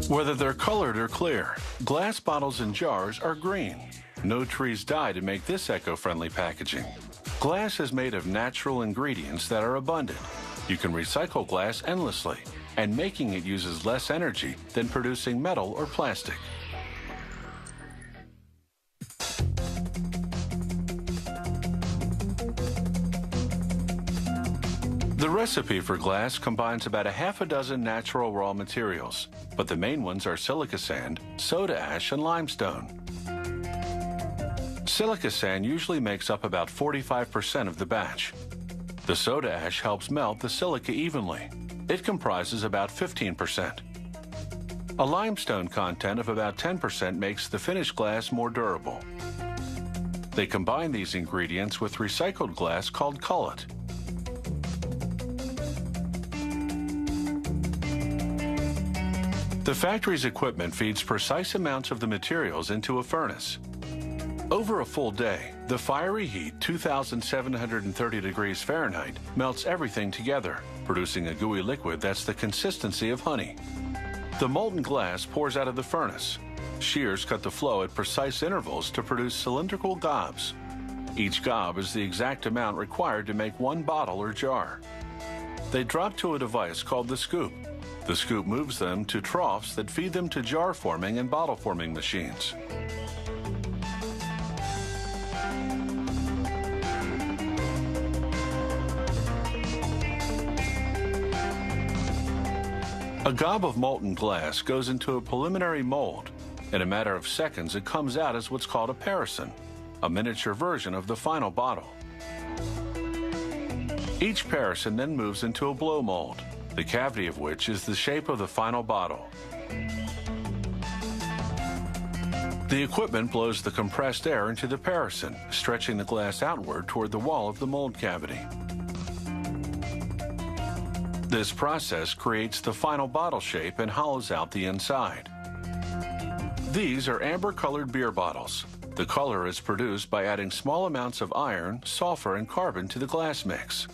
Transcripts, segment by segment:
Whether they're colored or clear, glass bottles and jars are green. No trees die to make this eco-friendly packaging. Glass is made of natural ingredients that are abundant. You can recycle glass endlessly, and making it uses less energy than producing metal or plastic. The recipe for glass combines about a half a dozen natural raw materials, but the main ones are silica sand, soda ash, and limestone. Silica sand usually makes up about 45% of the batch. The soda ash helps melt the silica evenly. It comprises about 15%. A limestone content of about 10% makes the finished glass more durable. They combine these ingredients with recycled glass called cullet. The factory's equipment feeds precise amounts of the materials into a furnace. Over a full day, the fiery heat, 2,730 degrees Fahrenheit, melts everything together, producing a gooey liquid that's the consistency of honey. The molten glass pours out of the furnace. Shears cut the flow at precise intervals to produce cylindrical gobs. Each gob is the exact amount required to make one bottle or jar. They drop to a device called the scoop. The scoop moves them to troughs that feed them to jar forming and bottle forming machines. A gob of molten glass goes into a preliminary mold. In a matter of seconds, it comes out as what's called a parison, a miniature version of the final bottle. Each parison then moves into a blow mold, the cavity of which is the shape of the final bottle. The equipment blows the compressed air into the parison, stretching the glass outward toward the wall of the mold cavity. This process creates the final bottle shape and hollows out the inside. These are amber-colored beer bottles. The color is produced by adding small amounts of iron, sulfur, and carbon to the glass mix.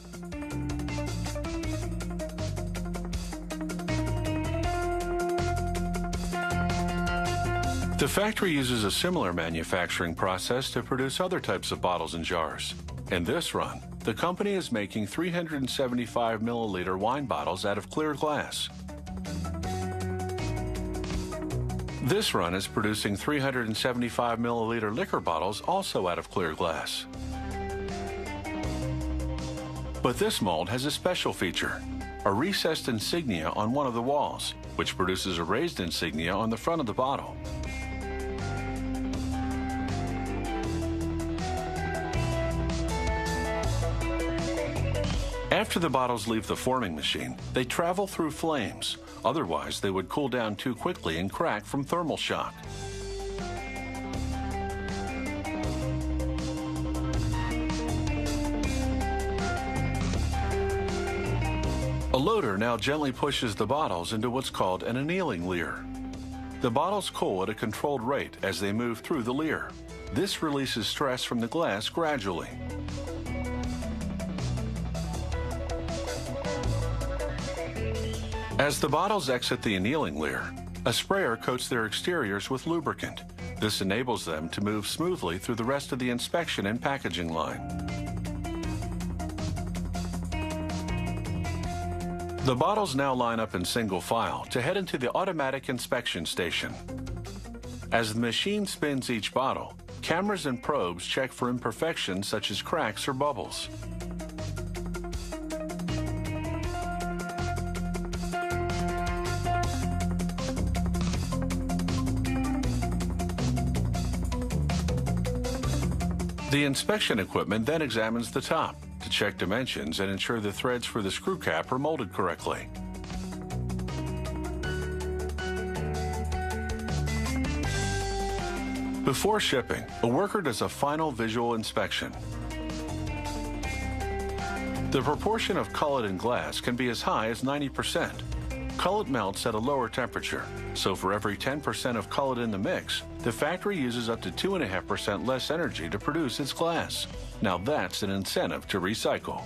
The factory uses a similar manufacturing process to produce other types of bottles and jars. In this run, the company is making 375 milliliter wine bottles out of clear glass. This run is producing 375 milliliter liquor bottles also out of clear glass. But this mold has a special feature, a recessed insignia on one of the walls, which produces a raised insignia on the front of the bottle. After the bottles leave the forming machine, they travel through flames. Otherwise, they would cool down too quickly and crack from thermal shock. A loader now gently pushes the bottles into what's called an annealing leer. The bottles cool at a controlled rate as they move through the leer. This releases stress from the glass gradually. As the bottles exit the annealing leer, a sprayer coats their exteriors with lubricant. This enables them to move smoothly through the rest of the inspection and packaging line. The bottles now line up in single file to head into the automatic inspection station. As the machine spins each bottle, cameras and probes check for imperfections such as cracks or bubbles. The inspection equipment then examines the top to check dimensions and ensure the threads for the screw cap are molded correctly. Before shipping, a worker does a final visual inspection. The proportion of cullet in glass can be as high as 90%. Cullet melts at a lower temperature, so for every 10% of cullet in the mix, the factory uses up to 2.5% less energy to produce its glass. Now that's an incentive to recycle.